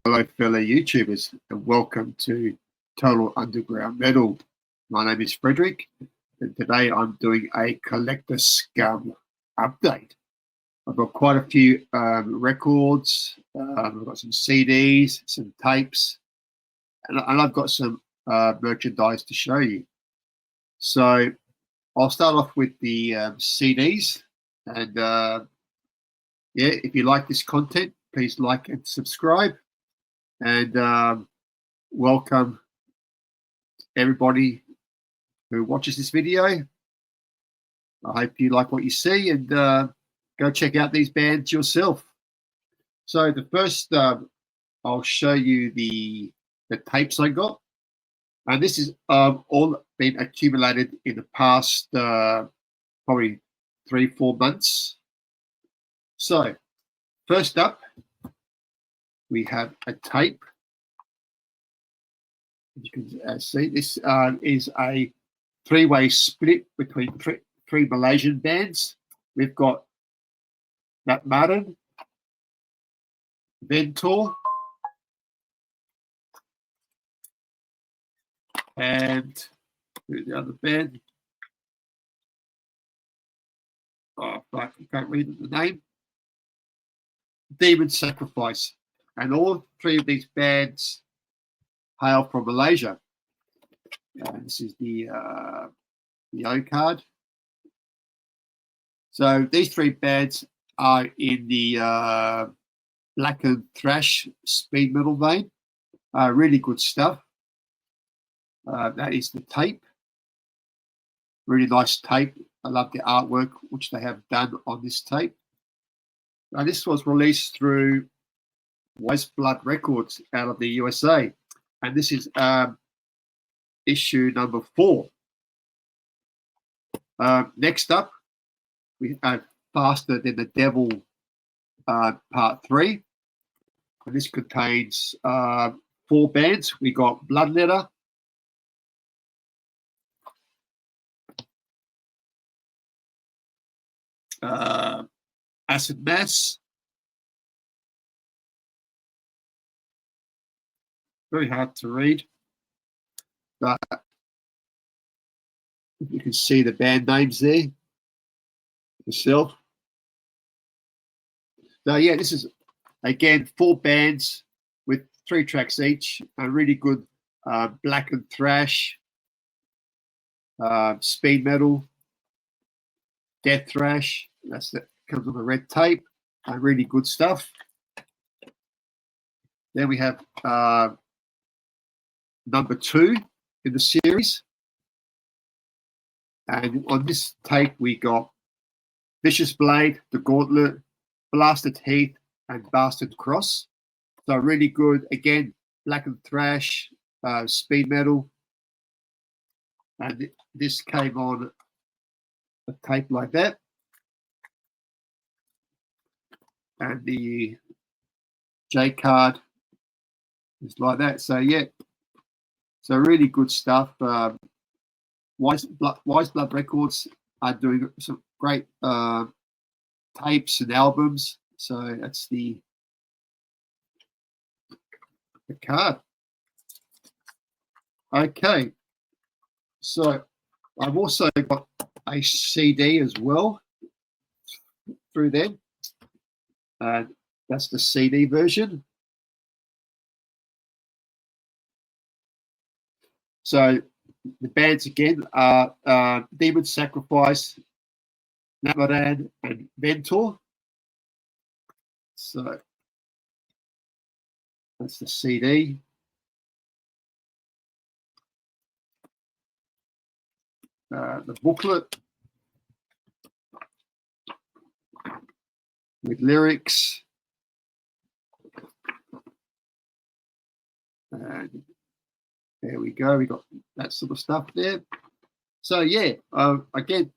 Hello, fellow YouTubers, and welcome to Total Underground Metal. My name is Frederick, and today I'm doing a collector SCUM update. I've got quite a few records, I've got some CDs, some tapes, and I've got some merchandise to show you. So I'll start off with the CDs, and yeah, if you like this content, please like and subscribe. And welcome everybody who watches this video. I hope you like what you see, and go check out these bands yourself. So the first, I'll show you the tapes I got, and this is all been accumulated in the past probably 3-4 months. So first up, we have a tape. You can see this is a three-way split between three Malaysian bands. We've got Nat Martin, Ventor, and the other band. Oh, fuck, I can't read the name. Demon Sacrifice. And all three of these bands hail from Malaysia. This is the O card. So these three bands are in the black and thrash speed metal vein. Really good stuff. That is the tape. Really nice tape. I love the artwork which they have done on this tape. Now, this was released through Wise Blood Records out of the USA, and this is issue number 4. Next up, we have Faster Than the Devil Part 3, and this contains 4 bands. We got Bloodletter, Acid Mass, very hard to read, but you can see the band names there yourself. So yeah, this is again 4 bands with 3 tracks each. A really good black and thrash, speed metal, death thrash. That comes on the red tape. Really good stuff. Then we have number 2 in the series, and on this tape we got Vicious Blade, The Gauntlet, Blasted Heath, and Bastard Cross. So really good, again, black and thrash, speed metal, and this came on a tape like that, and the J card is like that. So yeah, so really good stuff. Wise Blood Records are doing some great tapes and albums. So that's the card. Okay, so I've also got a CD as well through them. That's the CD version. So the bands again are Demon Sacrifice, Namaran, and Ventor. So that's the CD. The booklet with lyrics. And there we go. We got that sort of stuff there. So yeah, again,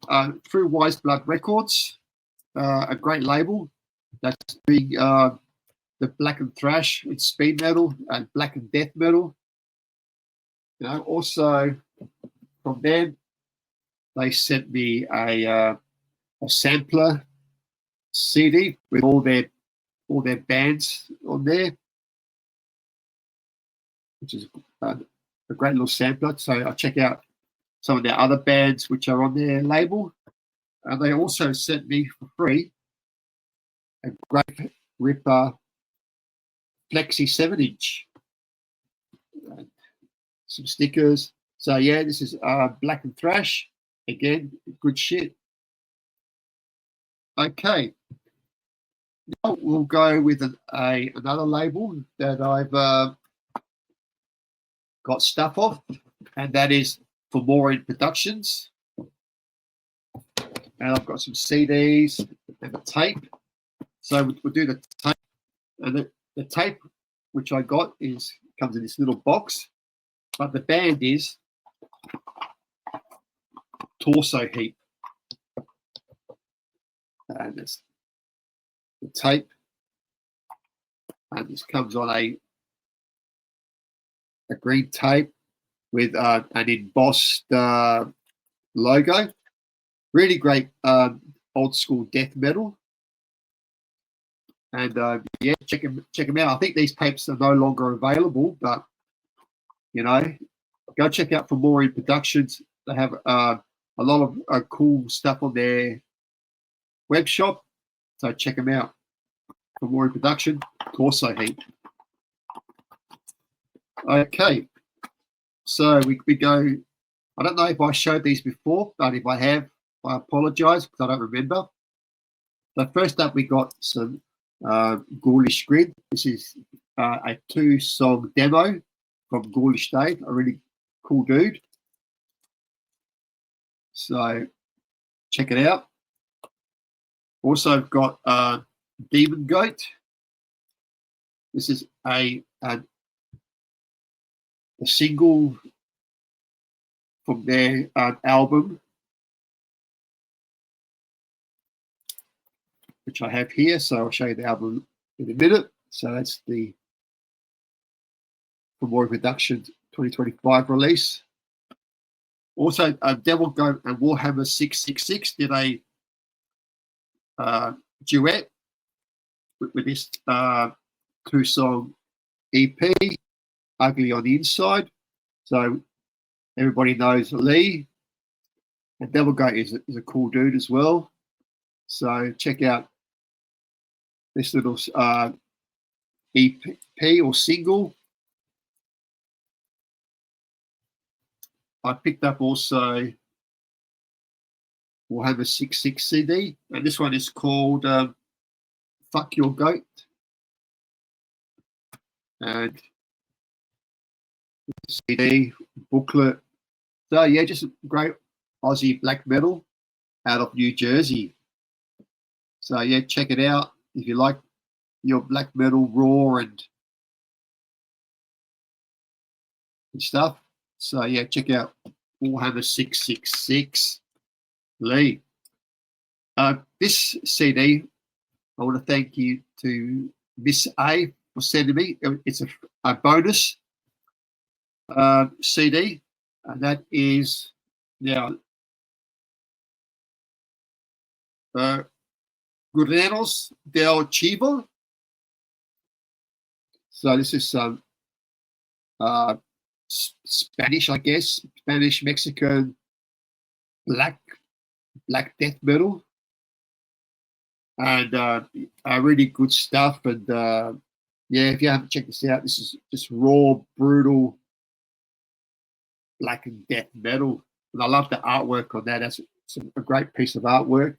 through Wise Blood Records, a great label that's doing the black and thrash with speed metal and black and death metal. You know, also from them, they sent me a sampler CD with all their bands on there. which is a great little sampler. So I check out some of their other bands which are on their label. And they also sent me for free a great Ripper Flexi 7-inch. Some stickers. So yeah, this is Black and Thrash. Again, good shit. Okay. Now we'll go with another label that I've got stuff of, and that is For More in Productions. And I've got some CDs and a tape. So we'll do the tape. And the tape which I got comes in this little box, but the band is Torso Heat. And it's the tape. And this comes on a green tape with an embossed logo. Really great old school death metal. And yeah, check them out. I think these tapes are no longer available, but you know, go check out For More in Productions. They have a lot of cool stuff on their web shop, so check them out. For More in Production, Torso Heat. Okay, so we go. I don't know if I showed these before, but if I have, I apologise because I don't remember. So first up, we got some Ghoulish Grid. This is a 2-song demo from Ghoulish Dave, a really cool dude. So check it out. Also, I've got Demon Goat. This is a single from their album, which I have here. So I'll show you the album in a minute. So that's the For More Productions 2025 release. Also, Devil Goat and Warhammer 666 did a duet with this 2-song EP, Ugly on the Inside. So everybody knows Lee, and Devil Goat is a cool dude as well. So check out this little EP or single. I picked up also Warhammer 666 CD, and this one is called Fuck Your Goat. And CD booklet. So yeah, just great Aussie black metal out of New Jersey. So yeah, check it out if you like your black metal raw and stuff. So yeah, check out Warhammer 666 Lee. This CD, I want to thank you to Miss A for sending me. It's a bonus CD, and that is now Guerreros del Chivo. So this is some Spanish, I guess, Spanish Mexican black death metal, and really good stuff. And yeah, if you haven't checked this out, this is just raw, brutal black and death metal, and I love the artwork on that. That's a great piece of artwork.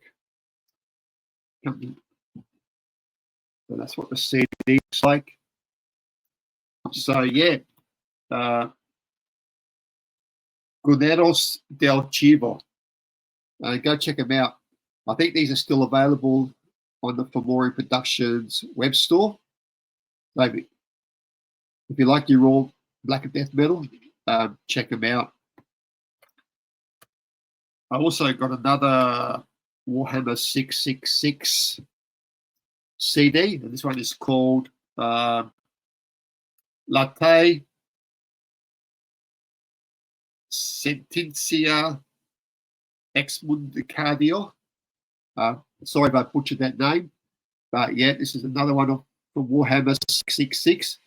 So that's what the CD looks like. So yeah, Guerreros del Chivo. Go check them out. I think these are still available on the For More Productions web store. Maybe if you like your raw black and death metal, check them out. I also got another Warhammer 666 CD, and this one is called Latte Sentencia Exmundicadio. Sorry if I butchered that name, but yeah, this is another one from Warhammer 666.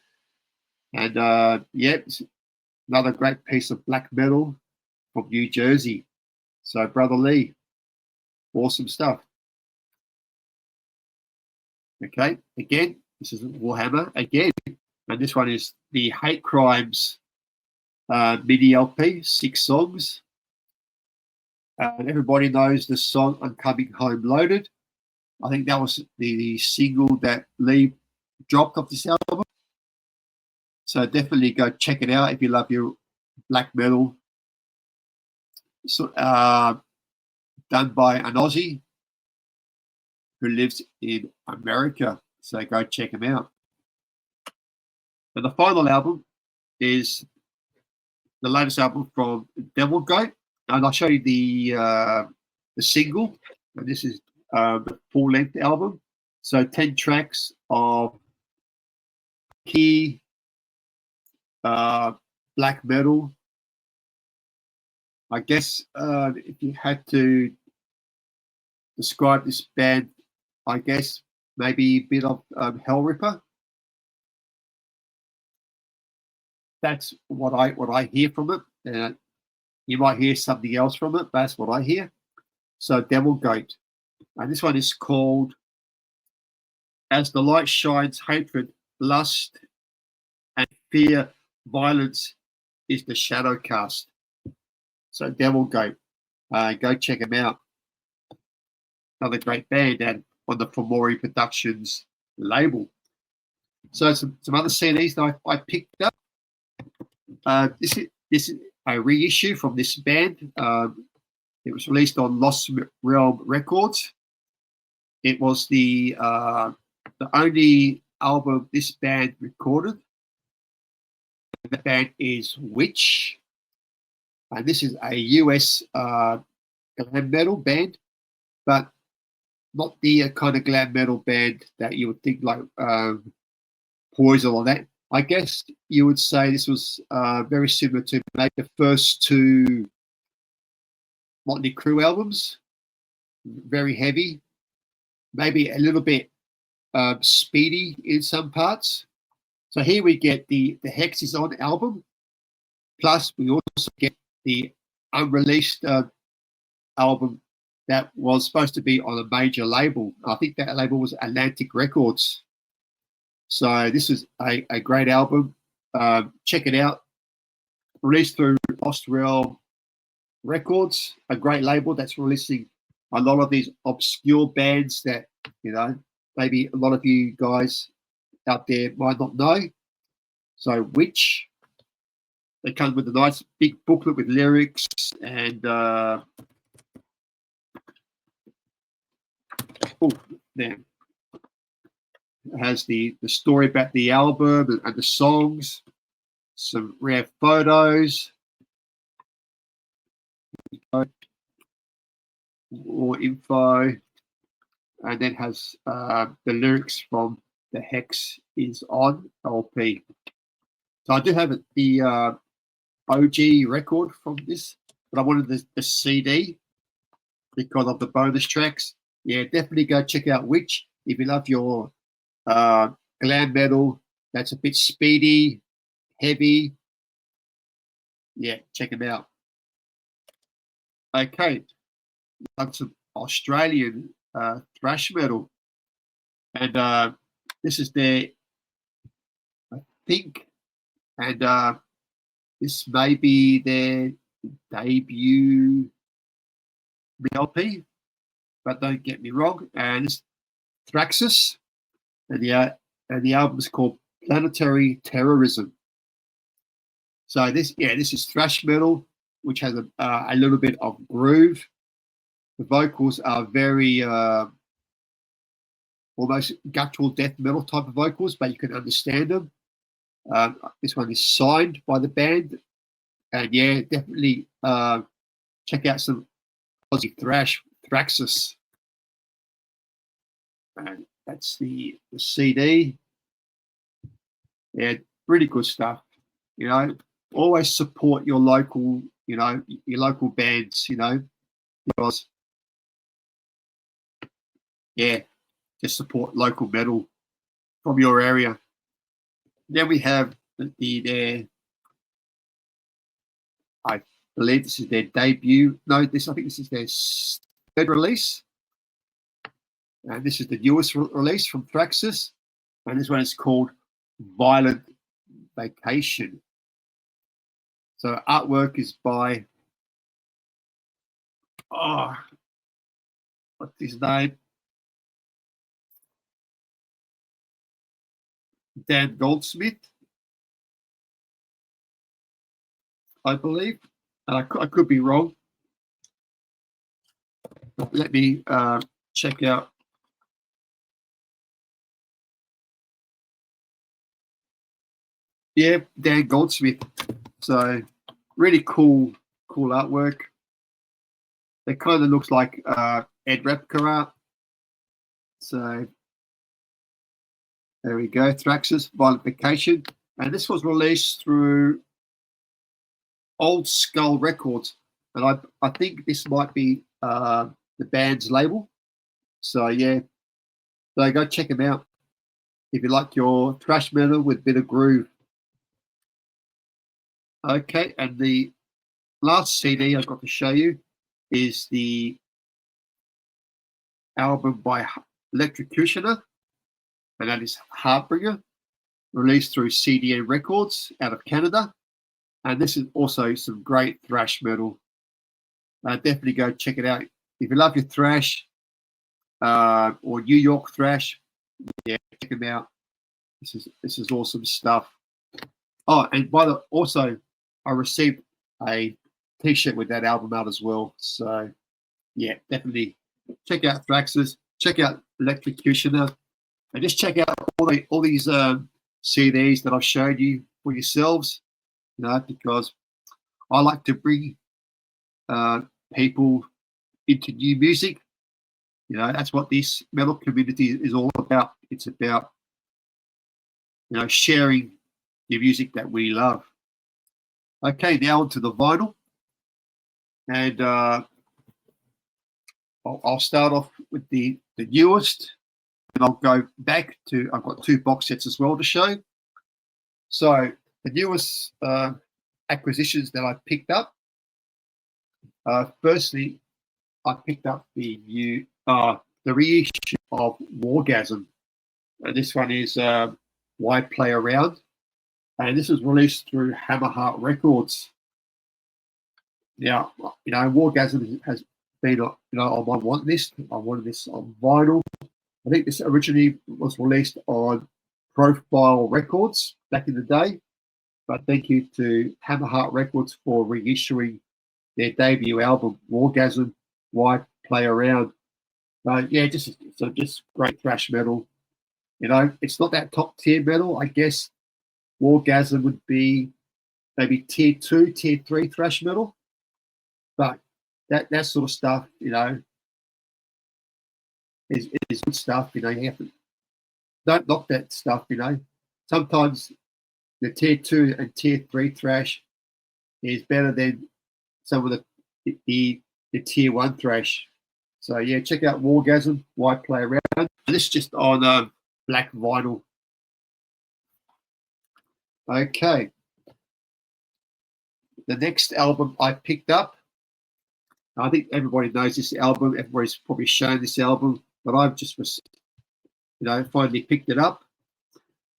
And yeah, it's another great piece of black metal from New Jersey. So Brother Lee, awesome stuff. Okay, again, this is Warhammer again, and this one is the Hate Crimes mini LP, 6 songs. And everybody knows the song "I'm Coming Home Loaded." I think that was the single that Lee dropped off this album. So definitely go check it out if you love your black metal. So, done by an Aussie who lives in America. So go check him out. And the final album is the latest album from Devil Goat, and I'll show you the single. And this is the full-length album. So 10 tracks of key black metal. I guess if you had to describe this band, I guess maybe a bit of Hellripper. That's what I hear from it. You might hear something else from it, but that's what I hear. So Devil Goat. And this one is called "As the Light Shines, Hatred, Lust, and Fear, Violence is the Shadow Cast." So Devil Goat. Go check them out. Another great band and on the Fomori Productions label. So some other CDs that I picked up. This is a reissue from this band. It was released on Lost Realm Records. It was the only album this band recorded. The band is Witch, and this is a US glam metal band, but not the kind of glam metal band that you would think like Poison or that. I guess you would say this was very similar to maybe the first 2 Motley Crue albums. Very heavy, maybe a little bit speedy in some parts. So here we get the Hex is On album, plus we also get the unreleased album that was supposed to be on a major label. I think that label was Atlantic Records. So this is a great album. Check it out. Released through Lost Realm Records, a great label that's releasing a lot of these obscure bands that, you know, maybe a lot of you guys out there might not know. So Witch, they come with a nice big booklet with lyrics and there. It has the story about the album and the songs, some rare photos, more info, and then has the lyrics from the Hex is On LP. So I do have the OG record from this, but I wanted the CD because of the bonus tracks. Yeah, definitely go check out Witch if you love your glam metal that's a bit speedy, heavy. Yeah, check them out. Okay, done some Australian thrash metal, and this is their, I think, and this may be their debut LP, but don't get me wrong. And it's Thraxus, and the album is called Planetary Terrorism. So this is thrash metal, which has a little bit of groove. The vocals are very almost guttural death metal type of vocals, but you can understand them. This one is signed by the band, and yeah, definitely check out some Aussie thrash, Thraxus. And that's the CD. Yeah, really good stuff. You know, always support your local, your local bands, because yeah, just support local metal from your area. Then we have their I believe this is their debut. No, I think this is their third release. And this is the newest release from Thraxis. And this one is called Violent Vacation. So artwork is by, what's his name? Dan Goldsmith, I believe. And I could be wrong. But let me check out. Yeah, Dan Goldsmith. So really cool artwork. It kind of looks like Ed Repka art. So there we go, Thraxis, Violent Vacation. And this was released through Old Skull Records. And I think this might be the band's label. So yeah, so go check them out if you like your thrash metal with a bit of groove. Okay, and the last CD I've got to show you is the album by Electrocutioner, and that is Heartbringer, released through CDN Records out of Canada. And this is also some great thrash metal. Definitely go check it out. If you love your thrash or New York thrash, yeah, check them out. This is awesome stuff. Oh, and by the also, I received a T-shirt with that album out as well. So yeah, definitely check out Thraxis, check out Electrocutioner, and just check out all these CDs that I've showed you for yourselves. You know, because I like to bring people into new music. You know, that's what this metal community is all about. It's about, you know, sharing the music that we love. Okay, now onto the vinyl. And I'll start off with the newest, and I'll go back to, I've got 2 box sets as well to show. So the newest acquisitions that I picked up, firstly, I picked up the new, the reissue of Wargasm. And this one is Why Play Around? And this was released through Hammerheart Records. Now, you know, Wargasm has been, you know, on my want list. I wanted this on vinyl. I think this originally was released on Profile Records back in the day. But thank you to Hammerheart Records for reissuing their debut album, Wargasm, Why Play Around. Yeah, just great thrash metal. You know, it's not that top tier metal. I guess Wargasm would be maybe tier 2, tier 3 thrash metal. But that sort of stuff, you know, is good stuff. You know, you have to don't knock that stuff. You know, sometimes the tier 2 and tier 3 thrash is better than some of the tier 1 thrash. So yeah, check out Wargasm, Why Play Around. And this is just on black vinyl. Okay. The next album I picked up, I think everybody knows this album. Everybody's probably shown this album, but I've just, you know, finally picked it up.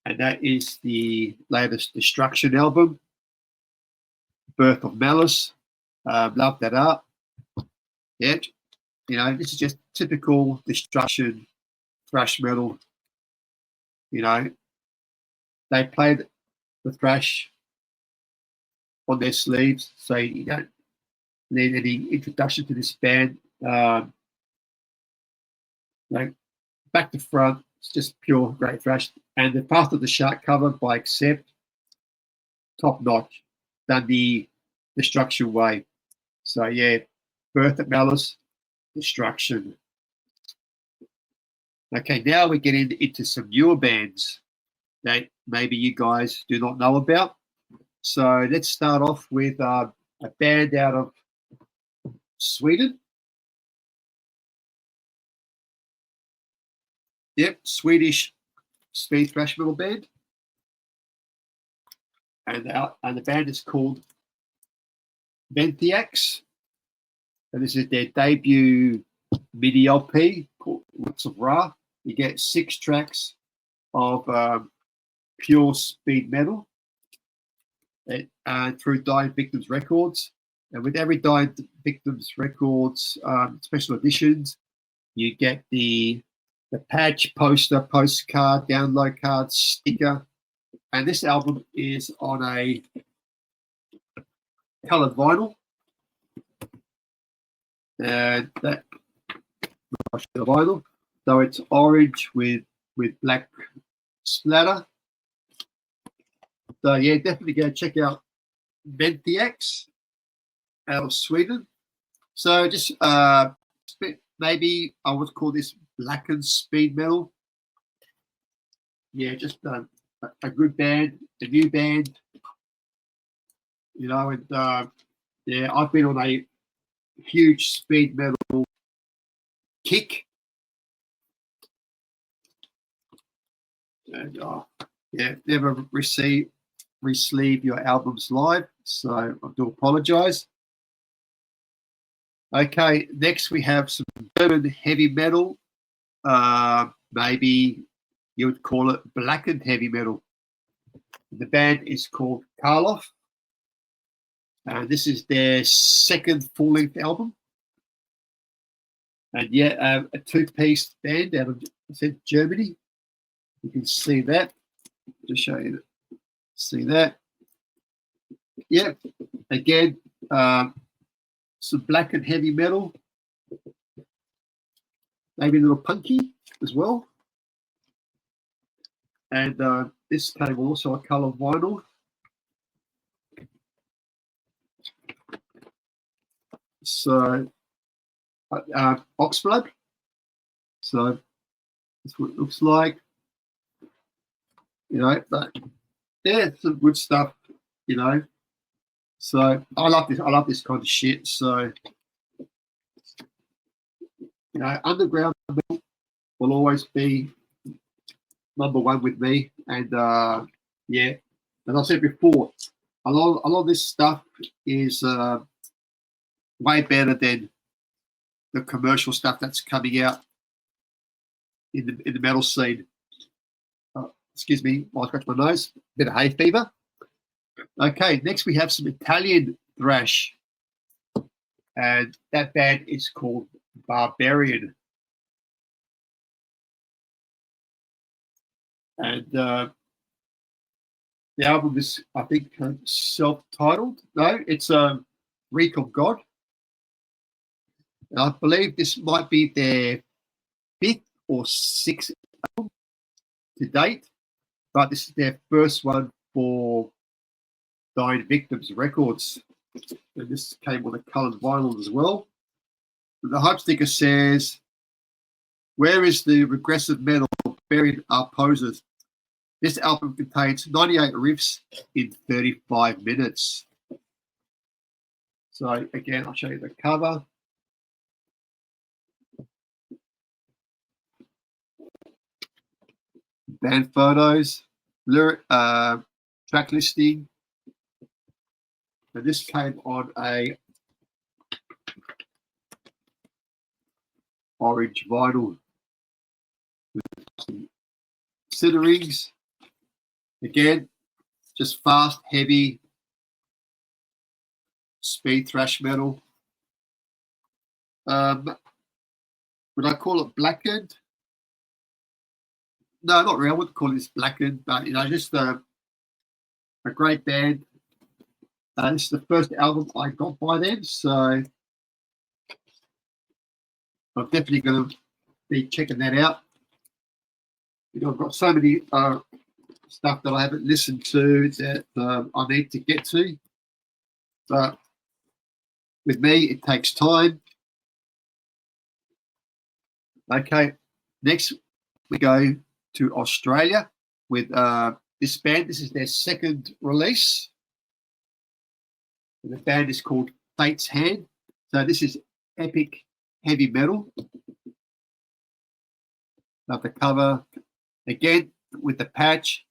And that is the latest Destruction album, Birth of Malice. Love that art. Yeah, you know, this is just typical Destruction thrash metal. You know, they played the thrash on their sleeves, so you don't need any introduction to this band. Like back to front, it's just pure great thrash. And the Path of the Shark cover by Accept, top notch, done the Destruction way. So yeah, Birth of Malice, Destruction. Okay, now we're getting into some newer bands that maybe you guys do not know about. So let's start off with a band out of Sweden. Yep, Swedish speed thrash metal band. and the band is called Ventiax, and this is their debut mini LP called Roots of Ra. You get 6 tracks of pure speed metal through Dying Victims Records. And with every Dying Victims Records special editions, you get the patch, poster, postcard, download card, sticker. And this album is on a colored vinyl. And that the vinyl. So it's orange with black splatter. So yeah, definitely go check out Ventiax out of Sweden. So just maybe I would call this blackened speed metal. Yeah, just a good band, a new band. You know, and yeah, I've been on a huge speed metal kick. And yeah, never receive your albums live, so I do apologize. Okay, next we have some German heavy metal. Maybe you would call it blackened heavy metal. The band is called Karloff, and this is their second full-length album. And yeah, a 2-piece band out of Germany. You can see that. Just show you that. See that? Yeah. Again, some black and heavy metal. Maybe a little punky as well. And this came also a color vinyl. So, Oxblood. So, that's what it looks like. You know, but yeah, some good stuff, you know. So I love this kind of shit. So, you know, underground will always be #1 with me. And yeah, as I said before, a lot of this stuff is way better than the commercial stuff that's coming out in the metal scene. Excuse me, I scratch my nose. Bit of hay fever. Okay, next we have some Italian thrash, and that band is called Barbarian. And the album is, I think, self-titled. No, it's Reek of God. And I believe this might be their 5th or 6th album to date, but this is their first one for Dying Victims Records. And this came on a coloured vinyl as well. The hype sticker says, "Where is the regressive metal buried our posers? This album contains 98 riffs in 35 minutes. So again, I'll show you the cover. Band photos, lyric, track listing. And this came on a orange vinyl with some centerings. Again, just fast, heavy, speed thrash metal. Would I call it blackened? No, not really. I wouldn't call this blackened, but you know, just a great band. This is the first album I got by them, so I'm definitely going to be checking that out. You know, I've got so many stuff that I haven't listened to that I need to get to, but with me, it takes time. Okay, next we go to Australia with this band. This is their second release. And the band is called Fate's Hand. So this is epic heavy metal. Love the cover. Again, with the patch,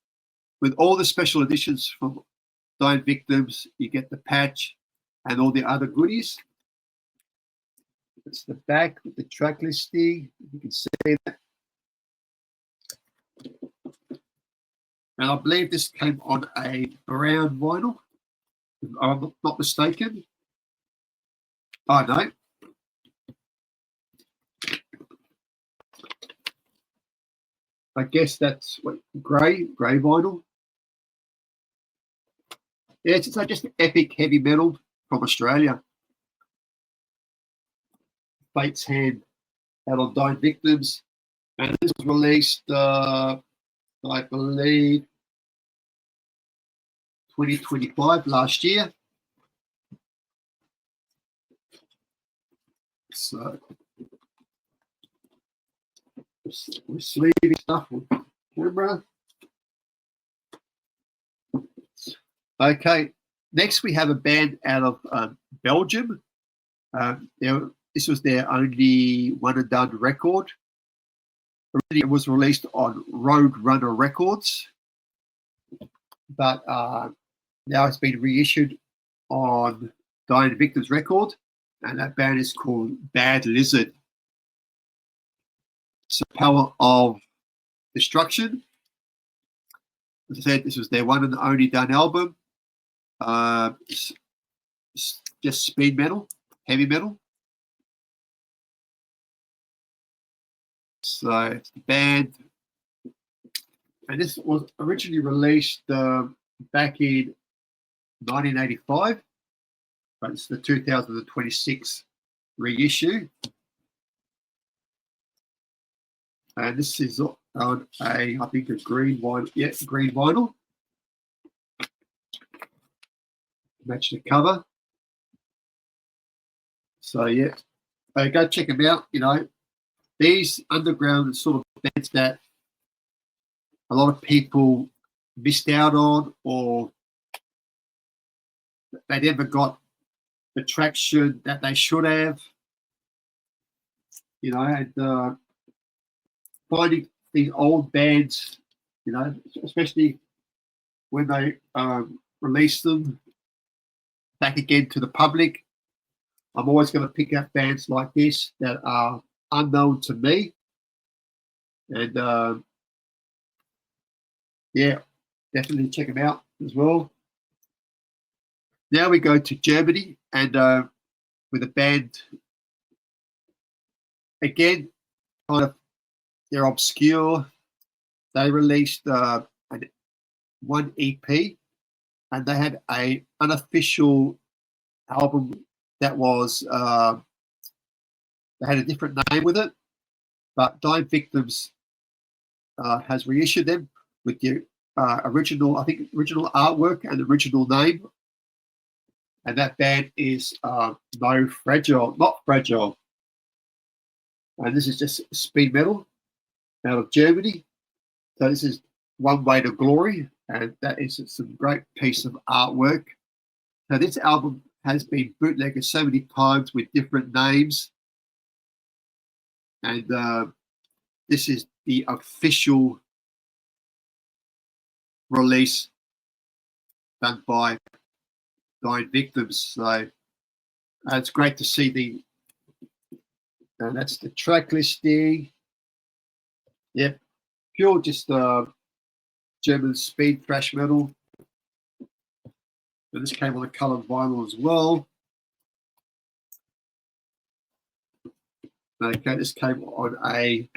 with all the special editions from Dying Victims, you get the patch and all the other goodies. It's the back with the track listing. You can see that. And I believe this came on a brown vinyl, if I'm not mistaken. Oh, no. I guess that's what, grey vinyl. Yeah, it's just epic heavy metal from Australia. Fate's Hand out on Dying Victims. And this was released, I believe, 2025, last year. So we're sleeving stuff with camera. Okay, next we have a band out of Belgium. This was their only one and done record. Originally, it was released on Road Runner Records, but now it's been reissued on Dying Victims record, and that band is called Bad Lizard. It's the Power of Destruction. As I said, this was their one and only done album. It's just speed metal, heavy metal. So it's the band, and this was originally released back in 1985, but it's the 2026 reissue. And this is on I think a green vinyl. Yeah, green vinyl. Match the cover. So yeah, go check them out. You know, these underground sort of bands that a lot of people missed out on, or they never got the traction that they should have. You know, and finding these old bands, you know, especially when they release them back again to the public, I'm always going to pick up bands like this that are unknown to me. And yeah, definitely check them out as well. Now we go to Germany, and with a band, again, kind of, they're obscure. They released one EP, and they had an unofficial album that was, they had a different name with it, but Dying Victims has reissued them with the original artwork and original name. And that band is not Fragile. And this is just speed metal out of Germany. So this is One Way to Glory, and that is some great piece of artwork. Now this album has been bootlegged so many times with different names, and this is the official release done by Dying Victims. So it's great to see that's the track listing. Yep, pure just German speed thrash metal. And this came on a coloured vinyl as well. Okay, this came on a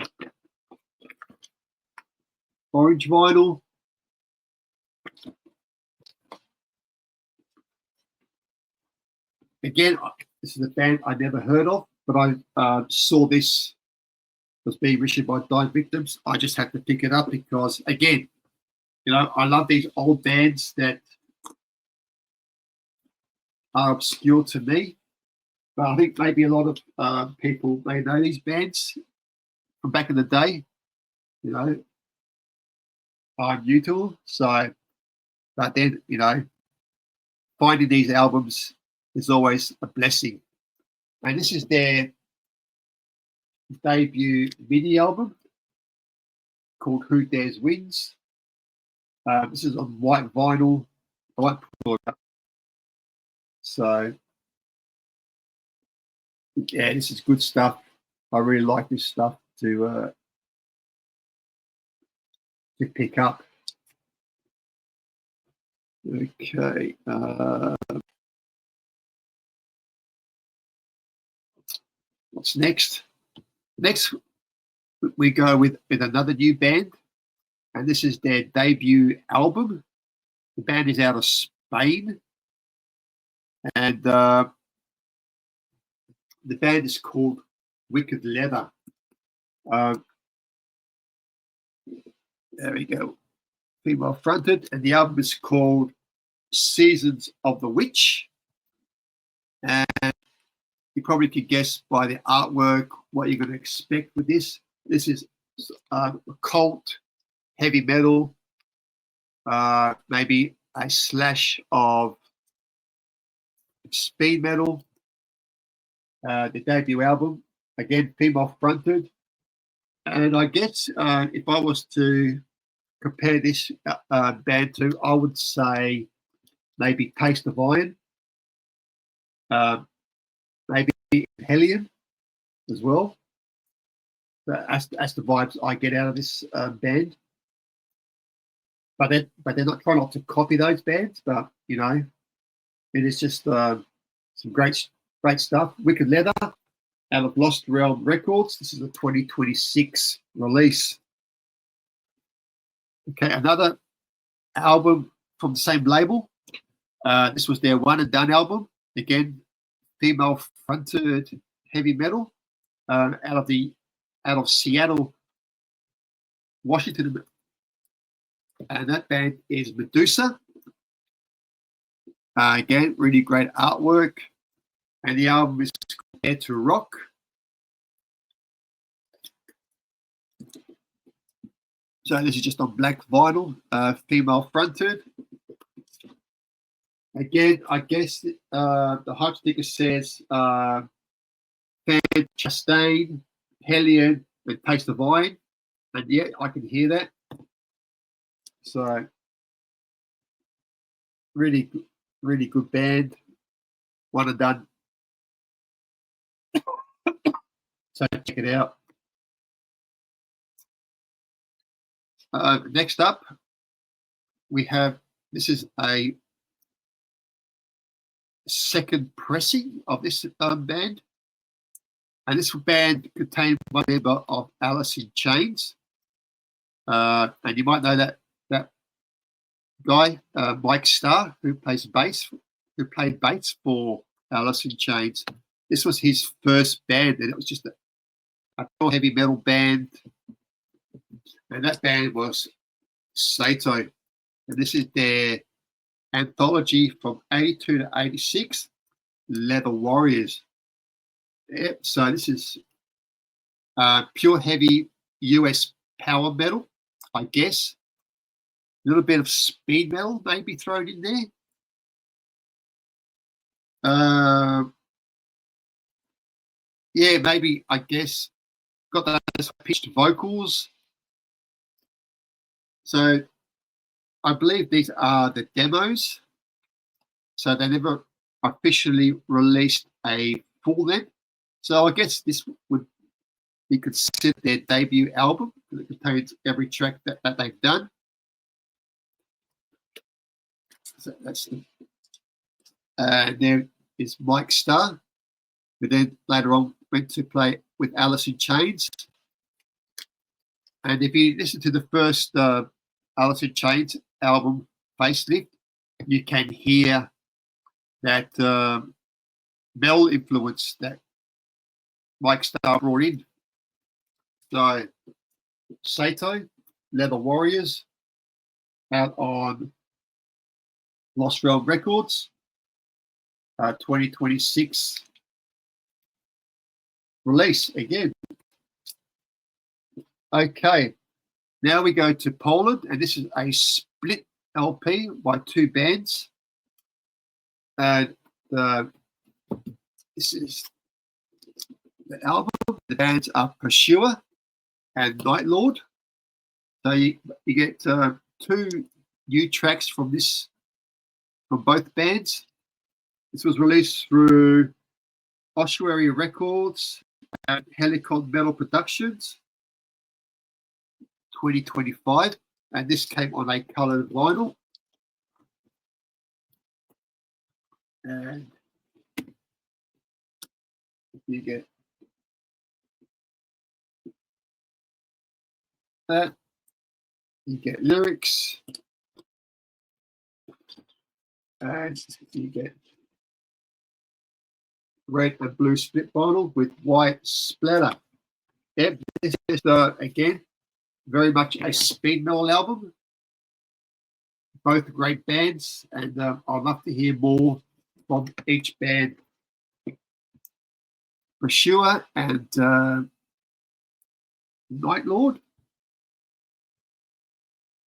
orange vinyl. Again, this is a band I never heard of, but I saw this was being issued by Dying Victims. I just had to pick it up because, again, you know, I love these old bands that are obscure to me. But I think maybe a lot of people may know these bands from back in the day. You know, I'm new to them. So, but then, you know, finding these albums is always a blessing. And this is their debut mini album called Who Dares Wins. This is on white vinyl, I won't pull it up. So, yeah, this is good stuff. I really like this stuff to pick up. Okay. What's next? Next, we go with another new band, and this is their debut album. The band is out of Spain, and the band is called Wicked Leather. There we go. Female fronted, and the album is called Seasons of the Witch. And you probably could guess by the artwork what you're going to expect with this. This is occult, heavy metal, maybe a slash of speed metal. The debut album, again, female fronted. And I guess if I was to compare this band to, I would say maybe Taste of Iron, maybe Hellion as well. That's the vibes I get out of this band. But they're not trying not to copy those bands. But you know, it is just some great stuff. Wicked Leather out of Lost Realm Records. This is a 2026 release. Okay, another album from the same label. This was their one and done album. Again, female fronted heavy metal out of Seattle, Washington, and that band is Medusa. Again, really great artwork, and the album is Dare to Rock. So this is just on black vinyl, female fronted. Again, I guess the hype sticker says Fan Chastain, Hellion, and Taste of Iron. And yeah, I can hear that. So really good band. One and done. So check it out. Next up, we have, this is a second pressing of this band. And this band contained one member of Alice in Chains. And you might know that guy, Mike Starr, who played bass for Alice in Chains. This was his first band, and it was just a heavy metal band. And that band was Sato. And this is their anthology from 82 to 86, Leather Warriors. Yep, so this is pure heavy US power metal, I guess. A little bit of speed metal maybe thrown in there. Yeah, maybe, I guess, got those pitched vocals. So I believe these are the demos. So they never officially released a full length. So I guess this would be considered their debut album because it contains every track that they've done. So that's there is Mike Starr, who then later on went to play with Alice in Chains. And if you listen to the first Alice in Chains album, Facelift, you can hear that metal influence that Mike Starr brought in. So Sato, Leather Warriors, out on Lost Realm Records, 2026 release again. Okay, now we go to Poland, and this is a split LP by two bands. And this is the album. The bands are Pursuer and Night Lord. So you get two new tracks from this from both bands. This was released through Ossuary Records and Helicon Metal Productions, 2025, and this came on a coloured vinyl. And you get that, you get lyrics, and you get red and blue split vinyl with white splatter. Yep, this is again very much a speed metal album. Both great bands, and I'd love to hear more from each band for sure. And Night Lord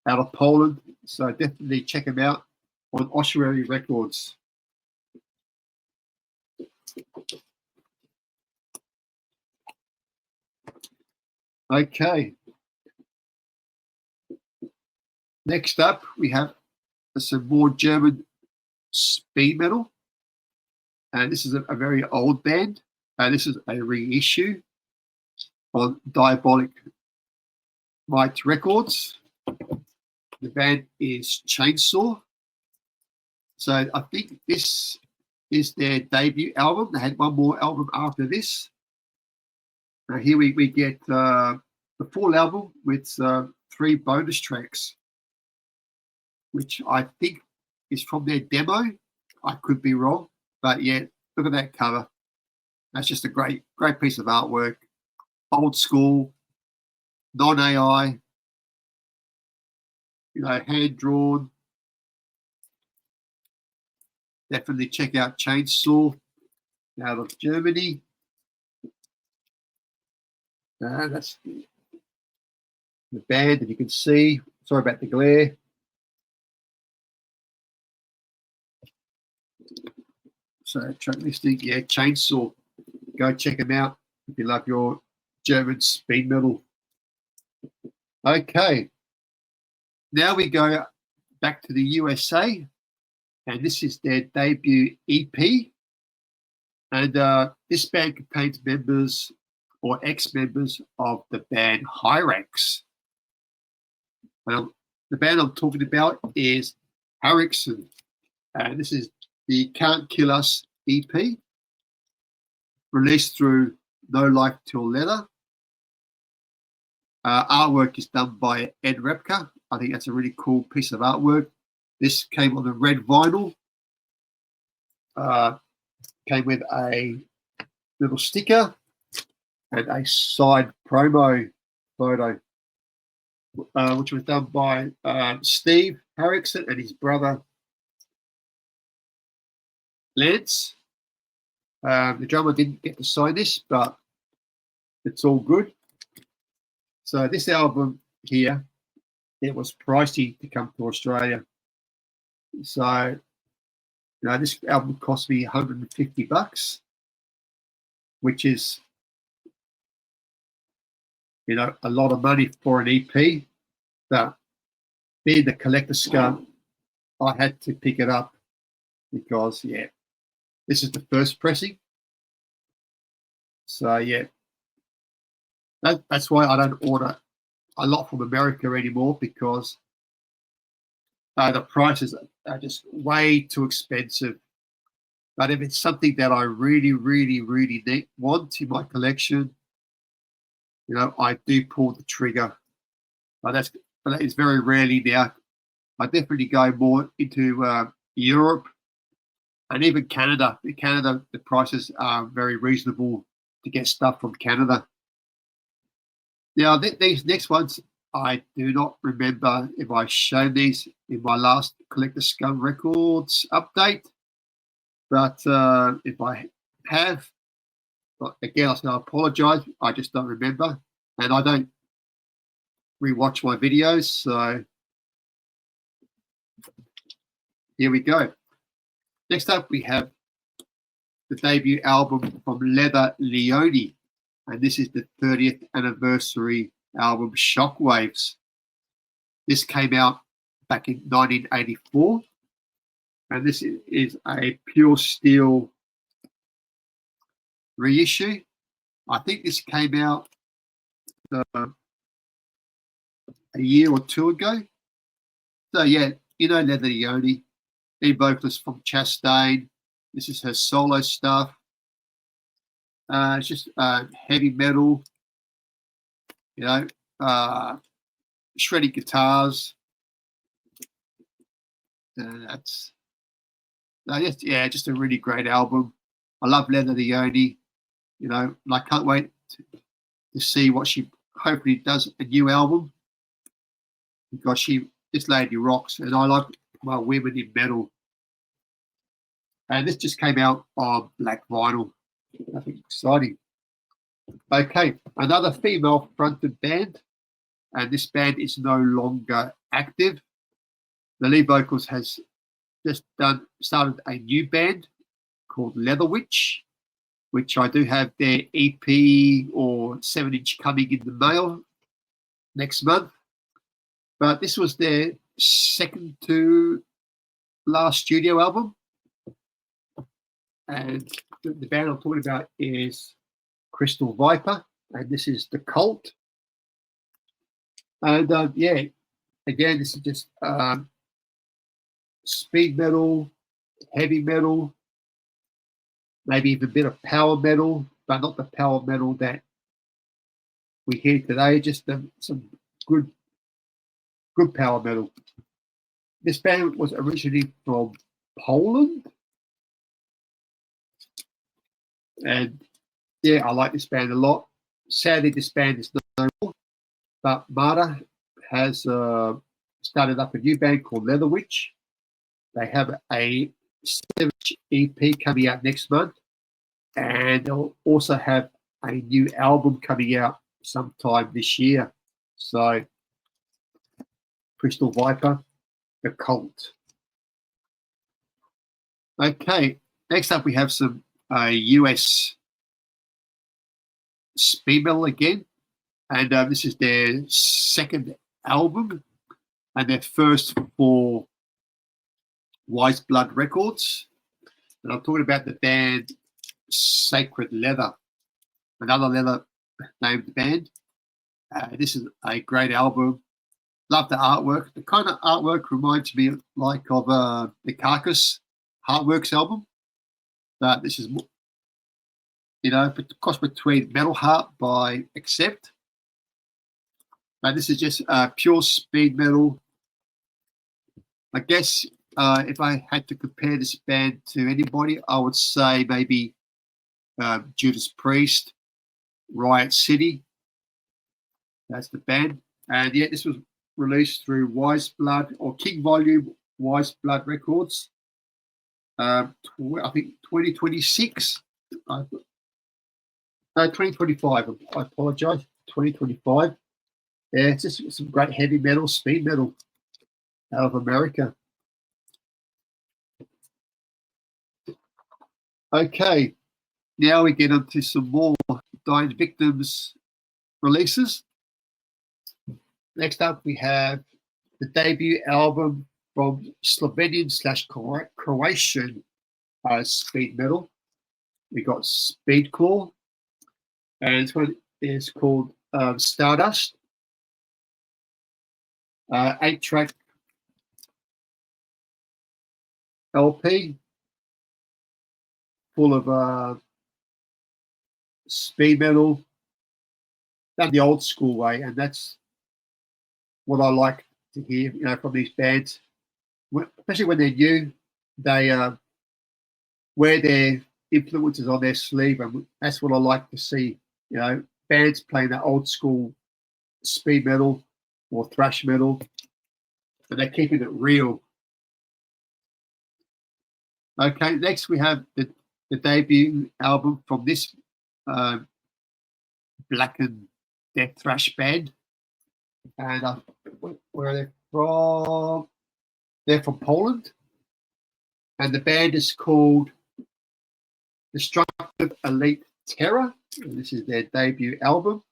out of Poland, so definitely check them out on Ossuary Records. Okay. Next up, we have some more German speed metal. And this is a very old band. And this is a reissue on Diabolic Might Records. The band is Chainsaw. So I think this is their debut album. They had one more album after this. Now here we get the full album with 3 bonus tracks, which I think is from their demo. I could be wrong, but yeah, look at that cover. That's just a great piece of artwork. Old school, non-AI, hand drawn. Definitely check out Chainsaw out of Germany. That's the band that you can see. Sorry about the glare. So track listing, yeah, Chainsaw. Go check them out if you love your German speed metal. Okay. Now we go back to the USA, and this is their debut EP. And this band contains members or ex-members of the band Hyrax. Well, the band I'm talking about is Harrison, and this is the Can't Kill Us EP, released through No Life Till Leather. Artwork is done by Ed Repka. I think that's a really cool piece of artwork. This came on a red vinyl. Came with a little sticker and a side promo photo, which was done by Steve Harrison and his brother Lance. The drummer didn't get to sign this, but it's all good. So this album here, it was pricey to come to Australia. So, this album cost me $150, which is, a lot of money for an EP. But being the collector scum, I had to pick it up because, yeah, this is the first pressing. So, yeah, that's why I don't order a lot from America anymore, because the prices are just way too expensive. But if it's something that I really, really, really want in my collection, I do pull the trigger. But that is very rarely now. I definitely go more into Europe and even Canada. In Canada, the prices are very reasonable to get stuff from Canada. Now, these next ones, I do not remember if I showed these in my last Collector Scum Records update. But if I have, again, I apologize. I just don't remember. And I don't rewatch my videos. So here we go. Next up, we have the debut album from Leather Leone. And this is the 30th anniversary album, Shockwaves. This came out back in 1984. And this is a Pure Steel reissue. I think this came out a year or two ago. So yeah, you know Leather Leone, lead vocalist from Chastain. This is her solo stuff. It's just heavy metal, you know, shredded guitars. That's just a really great album. I love Leather Leone, you know, and I can't wait to see what she hopefully does a new album, because this lady rocks, and I like my women in metal. And this just came out on black vinyl. Nothing exciting. Okay, another female fronted band, and this band is no longer active. The lead vocals has just started a new band called Leather Witch, which I do have their EP or 7-inch coming in the mail next month. But this was their second to last studio album. And the band I'm talking about is Crystal Viper, and this is The Cult. And yeah, again, this is just speed metal, heavy metal, maybe even a bit of power metal, but not the power metal that we hear today, just some good power metal. This band was originally from Poland. And yeah, I like this band a lot. Sadly, this band is no more, but Marta has started up a new band called Leather Witch. They have a 7-inch EP coming out next month, and they'll also have a new album coming out sometime this year. So, Crystal Viper, The Cult. Okay, next up we have some US speed metal again, and this is their second album and their first for Wise Blood Records. And I'm talking about the band Sacred Leather, another leather named band. This is a great album. Love the artwork. The kind of artwork reminds me of the Carcass Heartworks album. But this is, you know, cross between Metal Heart by Accept. And this is just pure speed metal. I guess if I had to compare this band to anybody, I would say maybe Judas Priest, Riot City. That's the band. And yeah, this was released through Wise Blood or King Volume Wise Blood Records. I think 2026. No, 2025. I apologize. 2025. Yeah, it's just some great heavy metal, speed metal out of America. Okay, now we get into some more Dying Victims releases. Next up, we have the debut album from Slovenian/Croatian speed metal. We got Speedclaw, and this one is called Stardust. 8-track LP full of speed metal done the old school way, and that's what I like to hear, you know, from these bands, especially when they're new. They wear their influences on their sleeve, and that's what I like to see. You know, bands playing that old school speed metal or thrash metal, and they're keeping it real. Okay, next we have the debut album from this Black and Death thrash band, and where are they from? They're from Poland, and the band is called Destructive Elite Terror, and this is their debut album.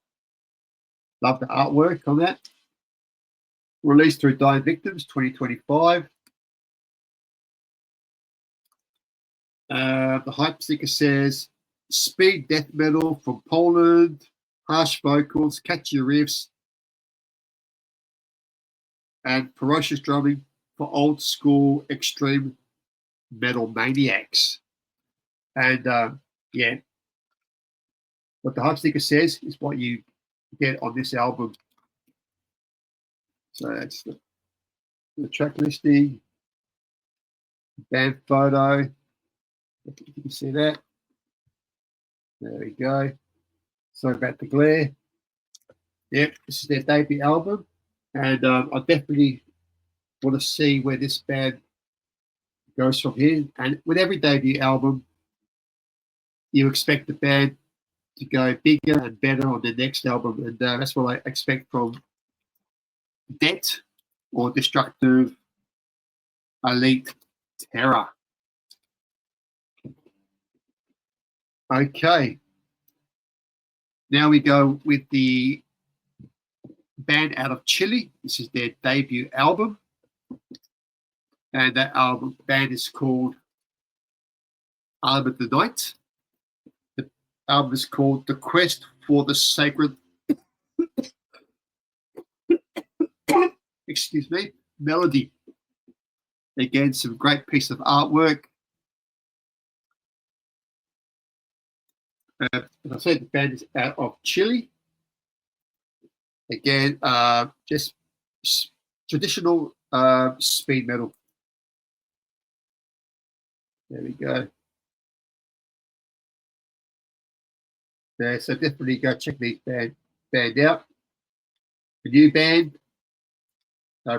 Love the artwork on that. Released through Dying Victims 2025. The hype sticker says speed death metal from Poland, harsh vocals, catchy riffs, and ferocious drumming for old school extreme metal maniacs. And yeah, what the hype sticker says is what you get on this album. So that's the track listing, band photo. If you can see that. There we go. Sorry about the glare. Yep, this is their debut album. And I definitely want to see where this band goes from here. And with every debut album, you expect the band to go bigger and better on the next album. And that's what I expect from Debt or Destructive Elite Terror. Okay. Now we go with the band out of Chile. This is their debut album. And that band is called Arm of the Night. The album is called The Quest for the Sacred excuse me, Melody. Again, some great piece of artwork. As I said, the band is out of Chile. Again, just traditional speed metal. There we go. Yeah, so definitely go check these band out. The new band,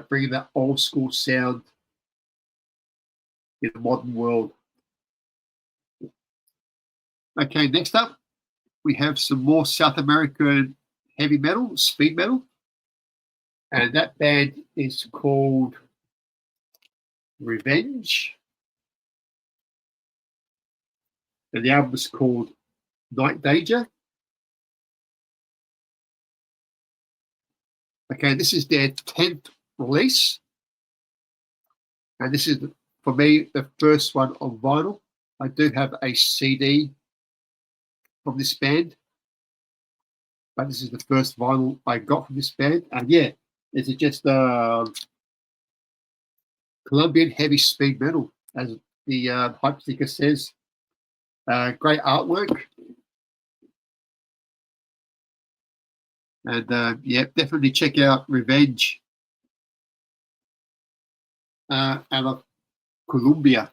bringing that old school sound in the modern world. Okay, next up, we have some more South American heavy metal, speed metal. And that band is called Revenge. And the album is called Night Danger. Okay, this is their 10th release. And this is, for me, the first one on vinyl. I do have a CD from this band, but this is the first vinyl I got from this band. And yeah, this is just Colombian heavy speed metal, as the hype sticker says. Great artwork. And yeah, definitely check out Revenge out of Colombia.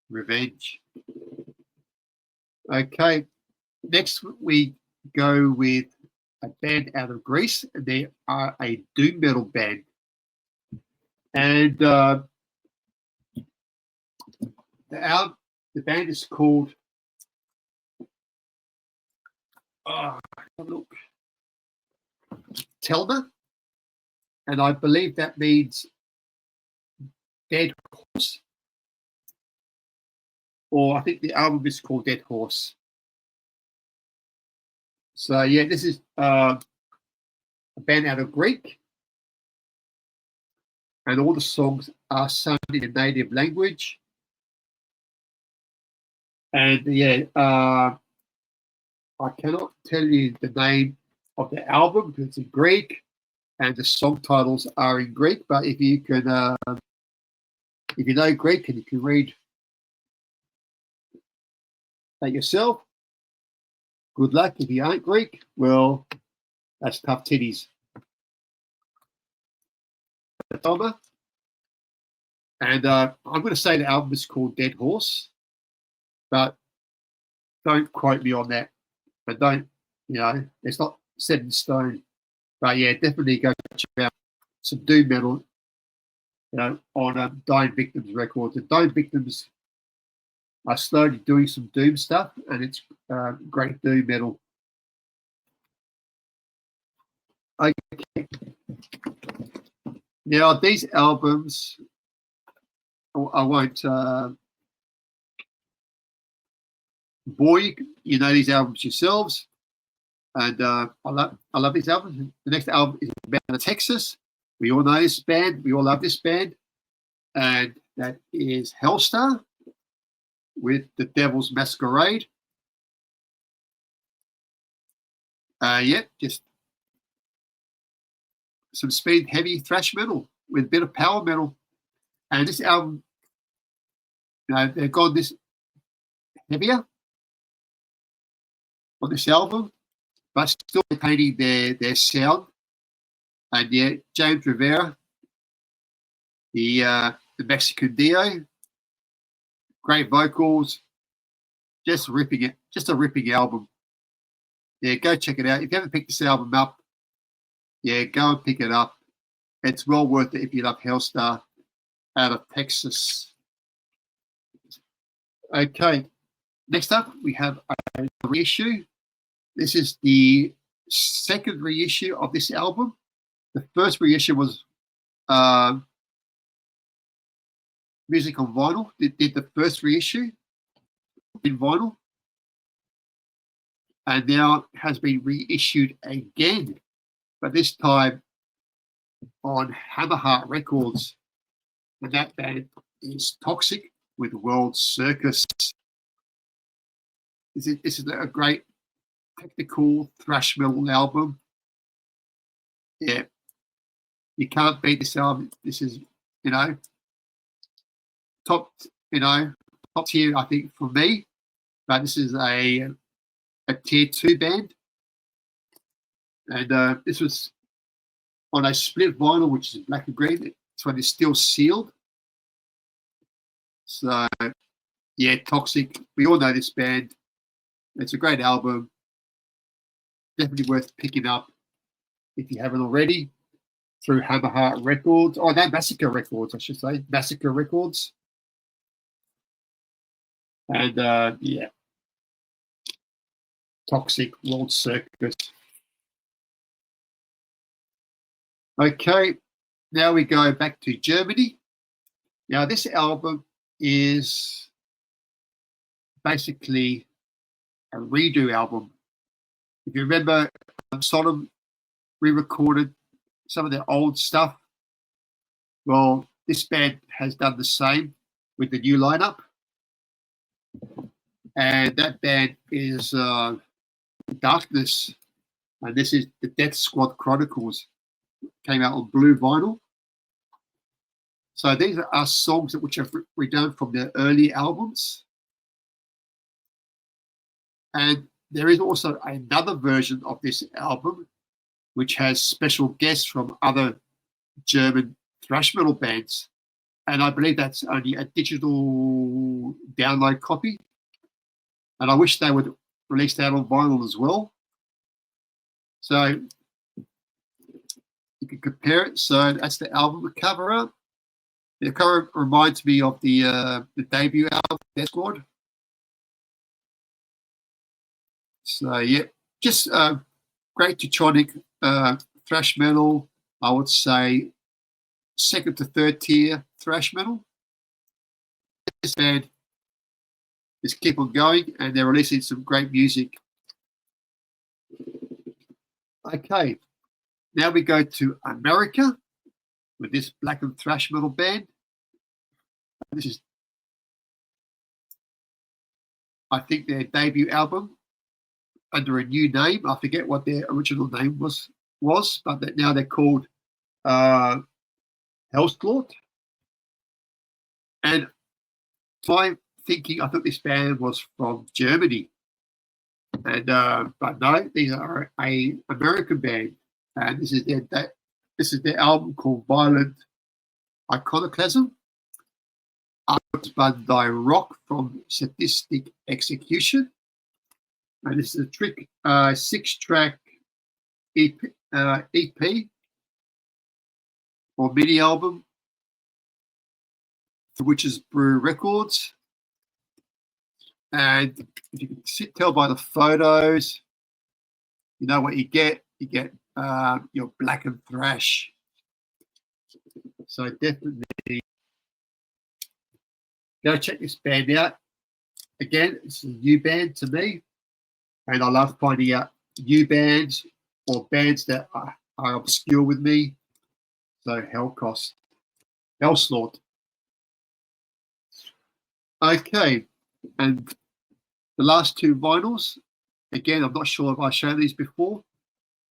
Revenge. Okay, next we go with a band out of Greece. They are a doom metal band. And the band is called look, Telma, and I believe that means dead horse, or I think the album is called Dead Horse. So yeah, this is a band out of Greek, and all the songs are sung in a native language. And yeah, I cannot tell you the name of the album because it's in Greek, and the song titles are in Greek. But if you can, if you know Greek and you can read that yourself, good luck. If you aren't Greek, well, that's tough titties. And I'm going to say the album is called Dead Horse, but don't quote me on that. But don't, it's not set in stone. But yeah, definitely go check out some doom metal, on Dying Victims records. And Dying Victims are slowly doing some doom stuff, and it's great doom metal. Okay. Now these albums, I won't bore you. You know these albums yourselves, and I love these albums. The next album is about Texas. We all know this band. We all love this band, and That is Hellstar with The Devil's Masquerade. Yeah, just some speed, heavy thrash metal with a bit of power metal. And this album, they've gone this heavier on this album, but still maintaining their sound. And yeah, James Rivera, the Mexican Dio, great vocals, just ripping it, just a ripping album. Yeah, go check it out. If you haven't picked this album up, yeah, go and pick it up. It's well worth it if you love Hellstar out of Texas. Okay, next up we have a reissue. This is the second reissue of this album. The first reissue was Music on Vinyl. They did the first reissue in vinyl, and now it has been reissued again, but this time on Hammerheart Records, and that band is Toxic with World Circus. This is a great technical thrash metal album. Yeah, you can't beat this album. This is, top tier, I think, for me. But this is a tier 2 band, and this was on a split vinyl, which is black and green. This one is still sealed. So yeah, Toxic. We all know this band. It's a great album. Definitely worth picking up if you haven't already through Hammerheart Records. Oh, no, Massacre Records, I should say. Massacre Records. And yeah, Toxic, World Circus. Okay, now we go back to Germany. Now, this album is basically a redo album. If you remember, Sodom re-recorded some of their old stuff. Well, this band has done the same with the new lineup. And that band is Darkness. And this is the Death Squad Chronicles. Came out on blue vinyl. So these are songs which are redone from their early albums. And there is also another version of this album which has special guests from other German thrash metal bands. And I believe that's only a digital download copy. And I wish they would release that on vinyl as well. So you can compare it. So that's the album cover art. The cover reminds me of the debut album, Death Squad. So yeah, just great Teutonic thrash metal. I would say second to third tier thrash metal. This band is keep on going, and they're releasing some great music. Okay, now we go to America with this black and thrash metal band. This is, I think, their debut album under a new name. I forget what their original name was, but now they're called Hellsklort. And my thinking, I thought this band was from Germany, and but no, these are a American band, and this is their album called Violent Iconoclasm. Art's by Rock from Sadistic Execution, and this is a 6-track EP or mini album, which is Brew Records. And if you can tell by the photos, you know what you get. You get your black and thrash. So definitely go check this band out. Again, it's a new band to me, and I love finding out new bands or bands that are obscure with me. So Hellsklort. Okay, and the last two vinyls, again, I'm not sure if I've shown these before,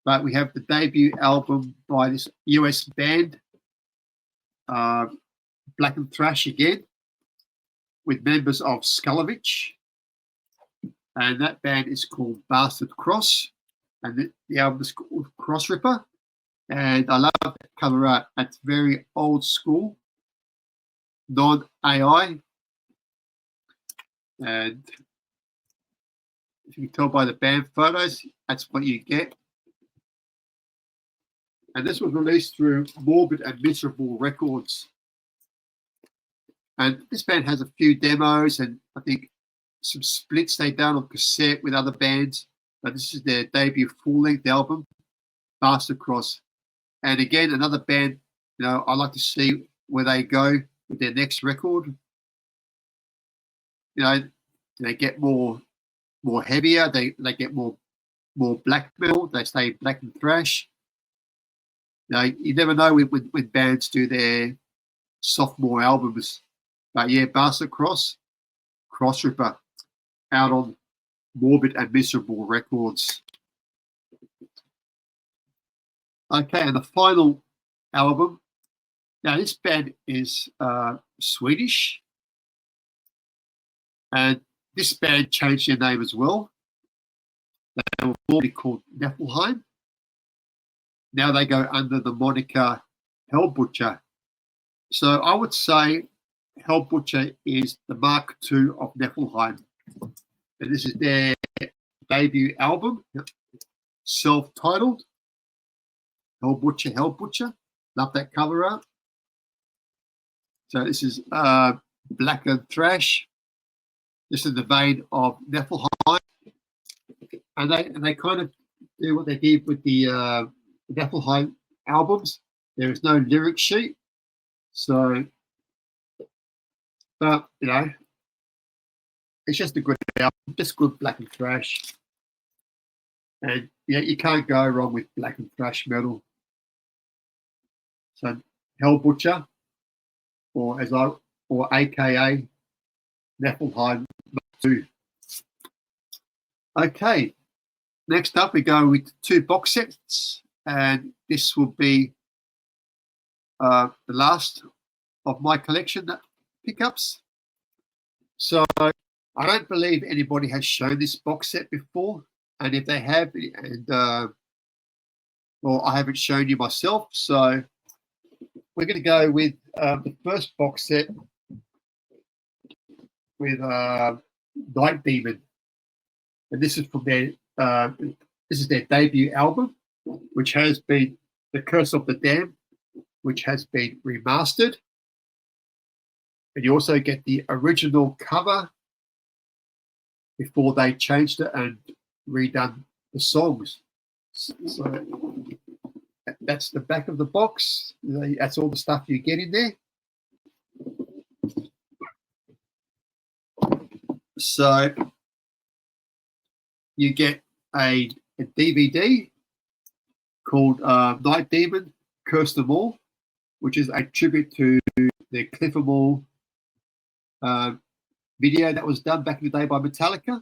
but we have the debut album by this US band, Black and Thrash again, with members of Skulovich, and that band is called Bastard Cross, and the album is called Cross Ripper, and I love that cover art. It's very old school, non-AI, and if you can tell by the band photos, that's what you get. And this was released through Morbid and Miserable Records. And this band has a few demos and I think some splits they've done on cassette with other bands. But this is their debut full-length album, Bastard Cross. And again, another band, you know, I like to see where they go with their next record. You know, they get more heavier, they get more black metal, they stay black and thrash. You know, you never know when bands do their sophomore albums. But yeah, Bastard Cross, Cross Ripper, out on Morbid and Miserable Records. Okay, and the final album. Now, this band is Swedish, and this band changed their name as well. They were formerly called Niflheim. Now they go under the moniker Hellbutcher. So I would say Hellbutcher is the Mark II of Niflheim. And this is their debut album, self-titled, Hellbutcher, Hellbutcher. Love that cover art. So this is black and thrash. This is the vein of Niflheim. And they kind of do what they did with the Niflheim albums. There is no lyric sheet. So, but, you know, it's just a good album, just good black and thrash. And yeah, you can't go wrong with black and thrash metal. So Hellbutcher, or AKA Niflheim II. Okay, next up we go with 2 box sets, and this will be the last of my collection pickups. So I don't believe anybody has shown this box set before, and if they have, and well, I haven't shown you myself, so we're going to go with the first box set with Night Demon, and this is from their this is their debut album, which has been The Curse of the Damned, which has been remastered, and you also get the original cover before they changed it and redone the songs. So that's the back of the box. That's all the stuff you get in there. So you get a DVD called Night Demon, Curse Them All, which is a tribute to the Cliff 'Em All video that was done back in the day by Metallica.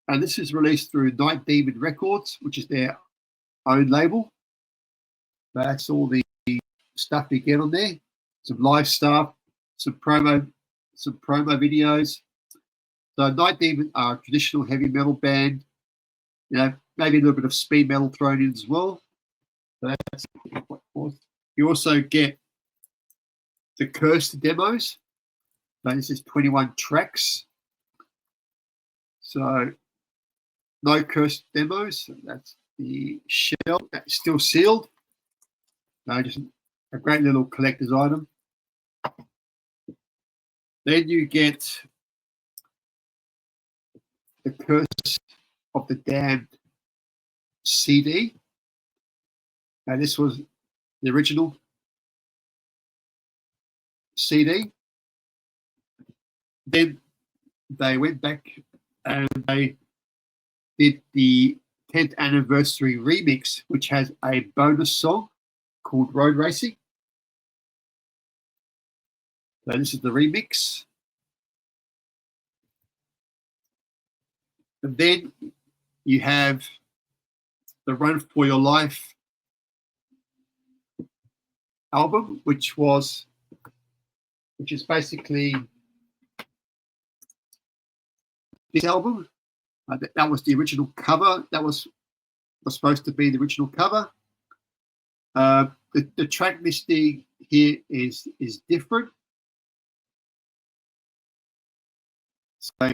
And this is released through Night Demon Records, which is their own label. That's all the stuff you get on there. Some live stuff, some promo videos. So Night Demon are a traditional heavy metal band. You know, maybe a little bit of speed metal thrown in as well. So that's you also get the Cursed demos. So this is 21 tracks. So no Cursed demos. That's the shell. That's still sealed. Just a great little collector's item. Then you get the Curse of the Damned CD. Now this was the original CD. Then they went back and they did the 10th anniversary remix, which has a bonus song called Road Racing. So this is the remix. And then you have the Run for Your Life album, which is basically this album. That was the original cover. That was supposed to be the original cover. The track listing here is different. So,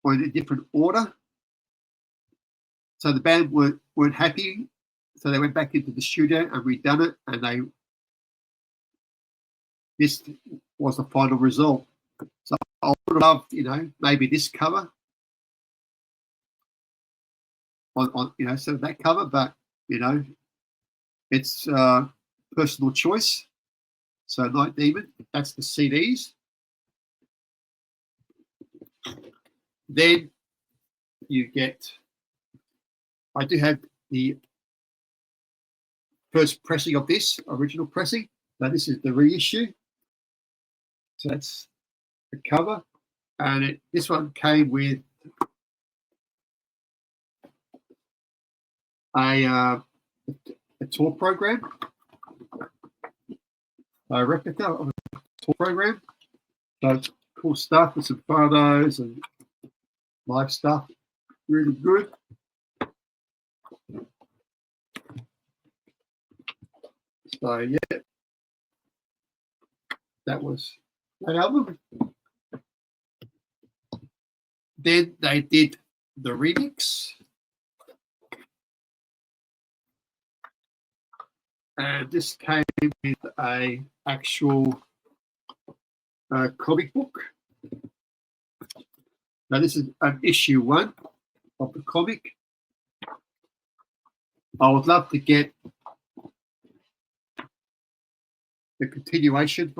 or in a different order. So the band weren't happy, so they went back into the studio and redone it, and this was the final result. So I would have loved, maybe this cover on instead of that cover, but it's personal choice. So Night Demon, that's the CDs. Then you get, I do have the first pressing of this, original pressing. Now this is the reissue. So that's the cover. And this one came with a tour program, a replica of a tour program. So it's cool stuff with some photos and live stuff. Really good. So yeah, that was that album. Then they did the remix. And this came with a actual comic book. Now this is an issue 1 of the comic. I would love to get the continuation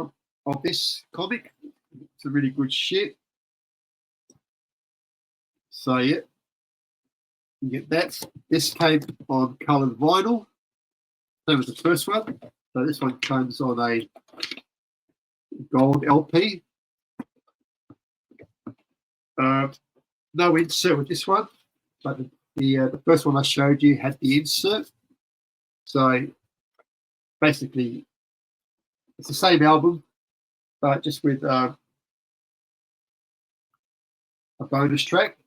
of this comic. It's a really good shit. So yeah, you get that. This came on coloured vinyl. That was the first one. So this one comes on a gold LP. No insert with this one, but the first one I showed you had the insert. So basically, it's the same album, but just with a bonus track.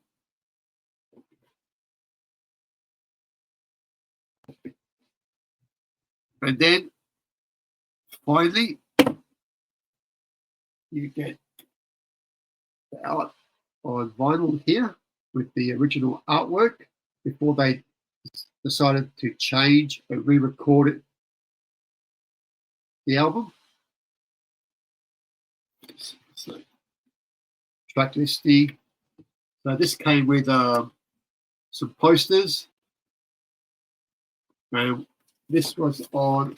And then finally, you get the art on vinyl here with the original artwork before they decided to change and re-record it, the album. So, track listing. So this came with some posters. And this was on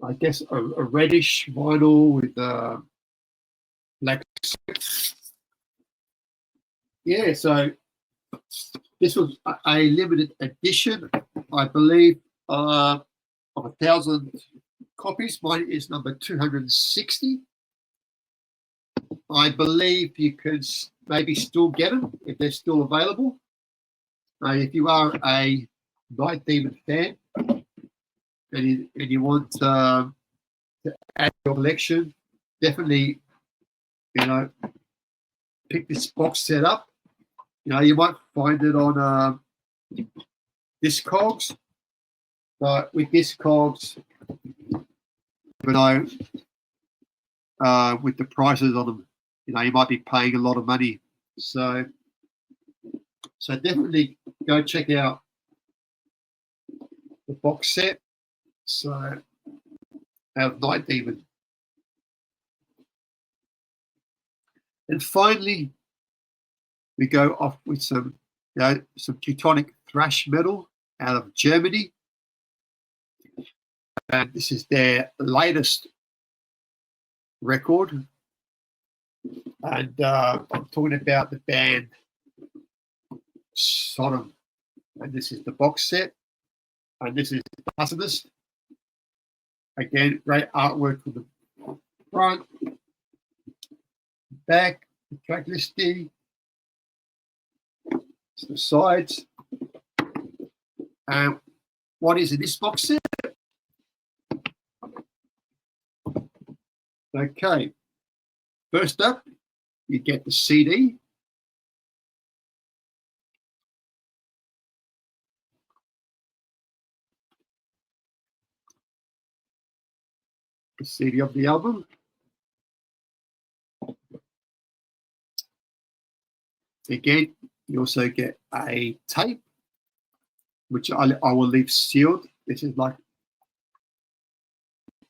I guess a reddish vinyl with black. Yeah, so this was a limited edition, I believe, of 1,000 copies. Mine is number 260. I believe you could maybe still get them if they're still available. If you are a Night Demon fan and you want to add your collection, definitely, pick this box set up. You might find it on Discogs, but with Discogs, with the prices on them, you might be paying a lot of money. So definitely go check out the box set. So out of Night Demon. And finally, we go off with some Teutonic thrash metal out of Germany. And this is their latest record. And I'm talking about the band Sodom. And this is the box set. And this is the Pessimist. Again, great artwork from the front, back, the track listing, the sides. And what is in this box set? Okay, first up, you get the CD. The CD of the album. Again, you also get a tape, which I will leave sealed. This is like,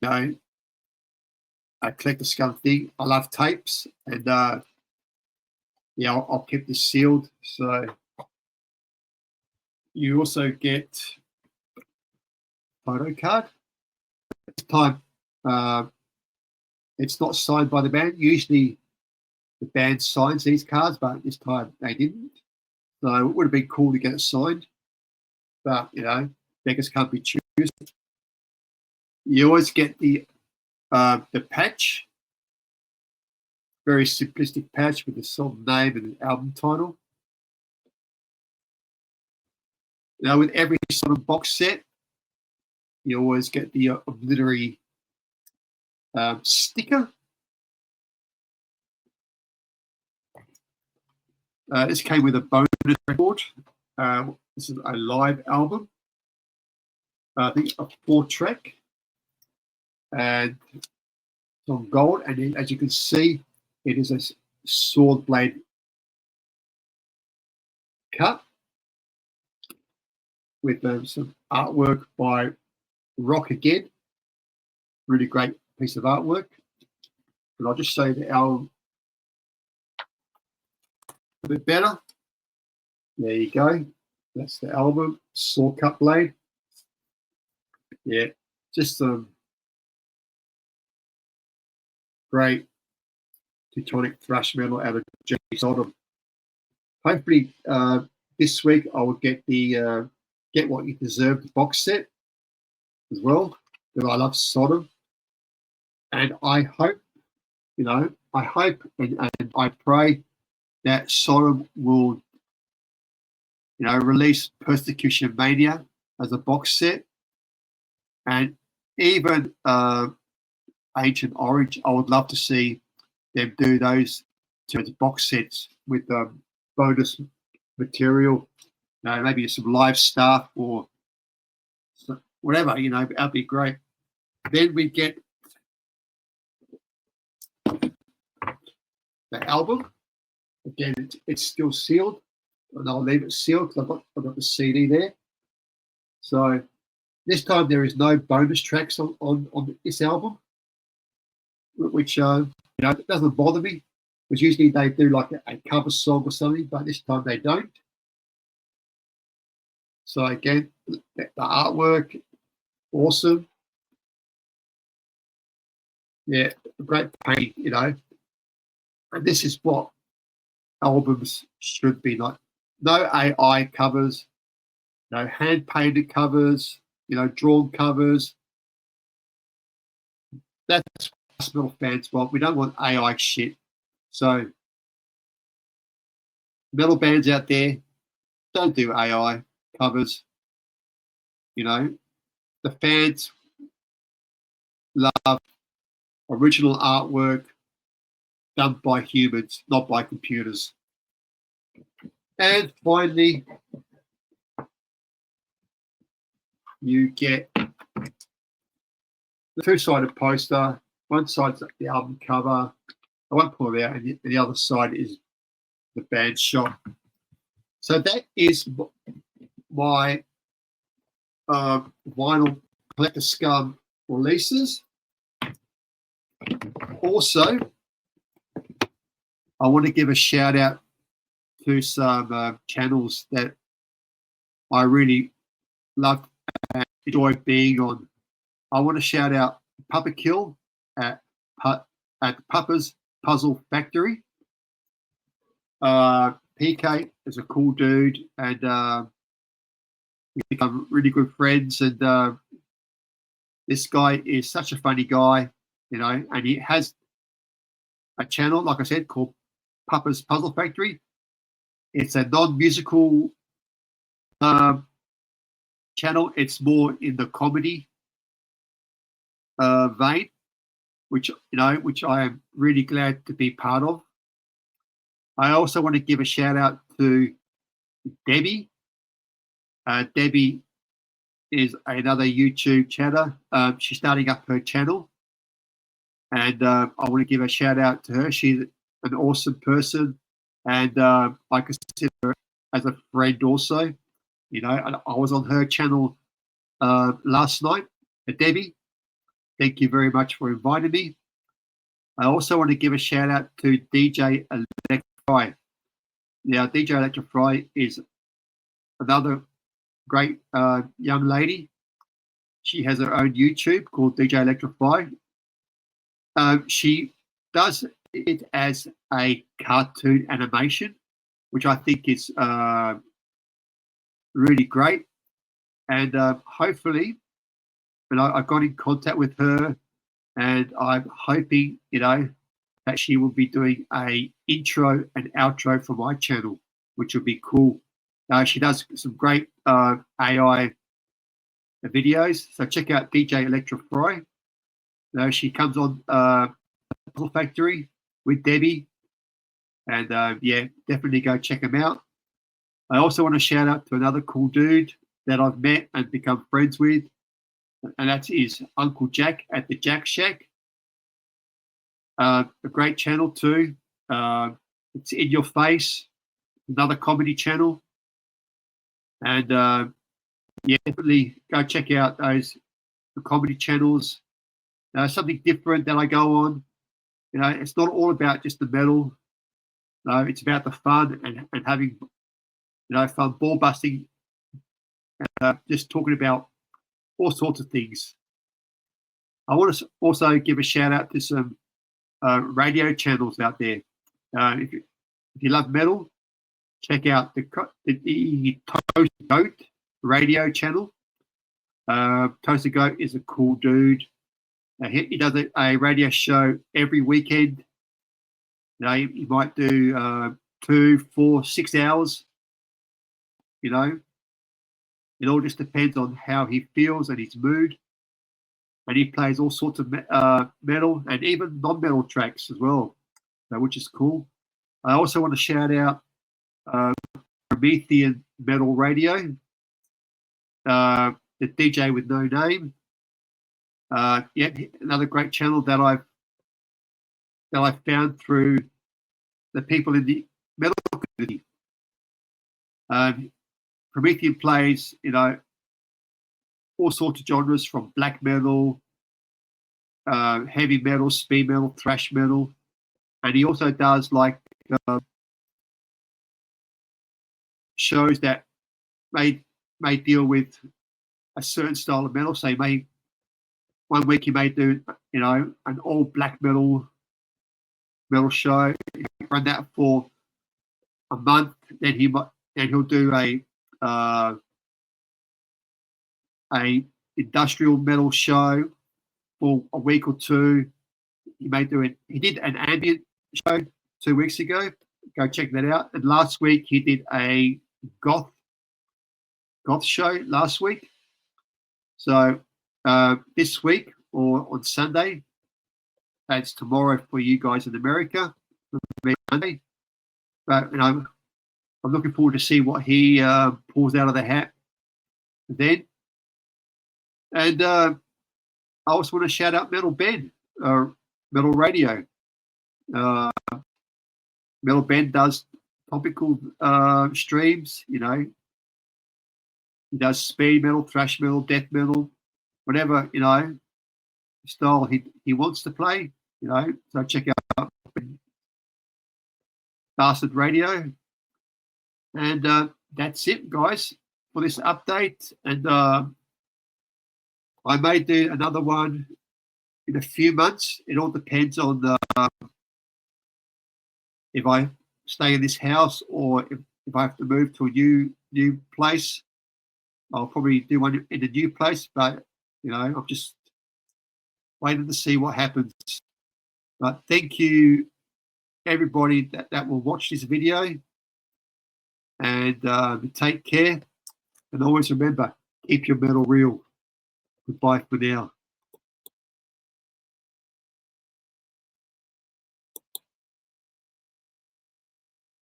you know, a collector scum thing. I love tapes, and yeah, I'll keep this sealed. So you also get photo card. This time, it's not signed by the band. Usually, the band signs these cards, but this time they didn't. So it would have been cool to get it signed, but you know, beggars can't be choosers. You always get the patch, very simplistic patch with the song name and the album title. Now, with every sort of box set, you always get the obligatory sticker. This came with a bonus record. This is a live album. I think a 4-track, and it's on gold. And as you can see, it is a sword blade cut with some artwork by Rock again. Really great piece of artwork. And I'll just show you the album a bit better. There you go. That's the album, saw cut blade. Yeah, just some great Teutonic thrash metal out of Germany. Sodom. Hopefully, this week I will get the Get What You Deserve box set as well. Because I love Sodom, and I hope, you know, I hope and I pray that Sodom will, you know, release Persecution Mania as a box set, and even Ancient Orange. I would love to see them do those as box sets with bonus material, you know, maybe some live stuff or whatever, you know, that'd be great. Then we get the album. Again, it's still sealed, and I'll leave it sealed because I've got the CD there. So this time there is no bonus tracks on this album, which you know, it doesn't bother me, because usually they do like a cover song or something, but this time they don't. So again, the artwork, awesome. Yeah, great painting, you know. And this is what albums should be like. No AI covers, no hand painted covers, you know, drawn covers. That's what metal fans want. We don't want AI shit. So metal bands out there, don't do AI covers. You know, the fans love original artwork done by humans, not by computers. And finally, you get the two-sided poster. One side's the album cover. I won't pull it out, and the other side is the band shot. So that is my vinyl Collector Scum releases. Also, I want to give a shout out to some channels that I really love and enjoy being on. I want to shout out Puppa Kill at Puppa's Puzzle Factory. PK is a cool dude, and We become really good friends, and this guy is such a funny guy, you know, and he has a channel, like I said, called Papa's Puzzle Factory. It's a non-musical channel. It's more in the comedy vein, which I am really glad to be part of. I also want to give a shout out to Debbie. Debbie is another YouTube chatter. She's starting up her channel, and I want to give a shout out to her. She's an awesome person, and I consider her as a friend also. You know, I was on her channel last night. Debbie, thank you very much for inviting me. I also want to give a shout out to DJ Electrify. Now, DJ Electrify is another great young lady. She has her own YouTube called DJ Electrify. She does it as a cartoon animation, which I think is really great. And hopefully, I got in contact with her, and I'm hoping, that she will be doing a intro and outro for my channel, which would be cool. She does some great AI videos, so check out DJ Electrify. She comes on Puzzle Factory with Debbie, and yeah, definitely go check them out. I also want to shout out to another cool dude that I've met and become friends with, and that is Uncle Jack at the Jack Shack. A great channel too. It's in your face, another comedy channel, and yeah, definitely go check out those comedy channels. Something different that I go on. It's not all about just the metal. No, it's about the fun and having fun, ball busting, just talking about all sorts of things. I want to also give a shout out to some radio channels out there. If you love metal, check out the Toast Goat radio channel. Toast Goat is a cool dude. He does a radio show every weekend. He might do 2, 4, 6 hours. It all just depends on how he feels and his mood. And he plays all sorts of metal and even non-metal tracks as well, which is cool. I also want to shout out Promethean Metal Radio, the DJ with no name. Yeah, another great channel that I've found through the people in the metal community. Promethean plays, all sorts of genres from black metal, heavy metal, speed metal, thrash metal, and he also does like shows that may deal with a certain style of metal. So one week he may do an all black metal show, run that for a month, then he'll do a industrial metal show for a week or two. He did an ambient show 2 weeks ago. Go check that out. And last week he did a goth show last week. So this week, or on Sunday, that's tomorrow for you guys in America, Monday. But I'm looking forward to see what he pulls out of the hat then. And I also want to shout out Metal Ben, Metal Radio. Metal Ben does topical streams. He does speed metal, thrash metal, death metal, whatever style he wants to play. So check out Bastard Radio. And that's it, guys, for this update. And I may do another one in a few months. It all depends on if I stay in this house or if I have to move to a new place. I'll probably do one in a new place, but I'm just waiting to see what happens. But thank you, everybody that will watch this video, and take care. And always remember, keep your metal real. Goodbye for now.